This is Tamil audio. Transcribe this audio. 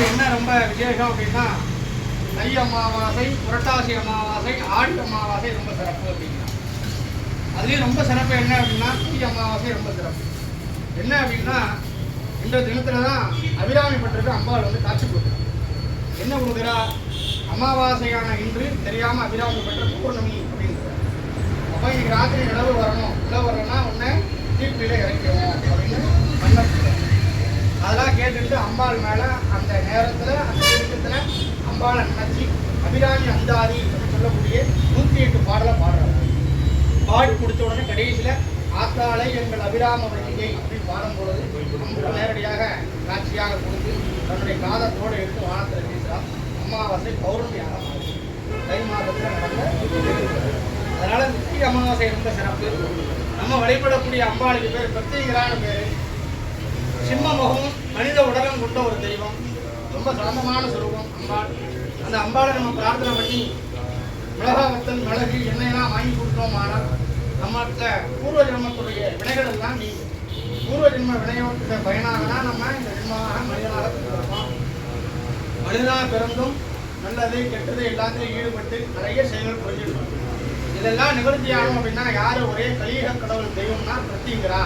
என்ன ரொம்ப விசேஷம் அப்படின்னா தை அமாவாசை, புரட்டாசி அமாவாசை, ஆடி அமாவாசை ரொம்ப சிறப்பு அப்படின்னா அதுலேயும் ரொம்ப சிறப்பு என்ன அப்படின்னா தை அமாவாசை ரொம்ப சிறப்பு. என்ன அப்படின்னா இந்த தினத்தில் தான் அபிராமி பட்டிருக்கு அம்பாள் வந்து காட்சி கொடுக்குறா. என்ன கொடுக்குறா? அமாவாசையான இன்று தெரியாமல் அபிராமி பற்ற பௌர்ணமி அப்படிங்கிறார். அப்போ இன்னைக்கு ராத்திரி நிலவு வரணும், நிலவு வரணும்னா உன்னை தீர்ப்பில் இறக்கிறோம் அப்படின்னு பண்ணப்படுறாங்க. அதெல்லாம் கேட்டுட்டு அம்பாள் மேலே அந்த நேரத்தில் அந்த நிமிஷத்தில் அம்பாளை நினச்சி அபிராமி அந்தாதி அப்படின்னு சொல்லக்கூடிய 108 பாடலை பாடுறாங்க. பாடி முடித்த உடனே கடைசியில் ஆத்தாளை எங்கள் அபிராம வழியை அப்படின்னு பாடும்பொழுது நமக்கு நேரடியாக காட்சியாக கொடுத்து தன்னுடைய காதத்தோடு எடுத்து வானத்தில் வீசுகிறார். அமாவாசை பௌர்ணமியாக மாறும். தை மாதத்தில் நடந்த. அதனால முக்கிய அமாவாசை ரொம்ப சிறப்பு. நம்ம வழிபடக்கூடிய அம்பாளுக்கு பேர் பிரத்யேகரான பேர். சிம்ம முகமும் மனித உடலும் கொண்ட ஒரு தெய்வம். ரொம்ப சாந்தமான சுரூபம் அம்பாள். அந்த அம்பாளை நம்ம பிரார்த்தனை பண்ணி மிளகாவத்தல், மிளகு, எண்ணெயெல்லாம் வாங்கி கொடுத்தோம். ஆனால் நம்மகிட்ட பூர்வ ஜென்மத்துடைய வினைகள் எல்லாம் நீங்கும். பூர்வ ஜென்ம வினையோட பயனாக தான் நம்ம இந்த ஜென்மமாக மனிதனாக பிறந்திருக்கோம். மனிதனாக பிறந்தும் நல்லது கெட்டது எல்லாத்தையும் ஈடுபட்டு நிறைய செயல்கள் புரிஞ்சிருக்கோம். இதெல்லாம் நிவர்த்தி ஆகும் அப்படின்னா யாரு ஒரே கலியுக கடவுள் தெய்வம்னா பிரத்திங்கிறா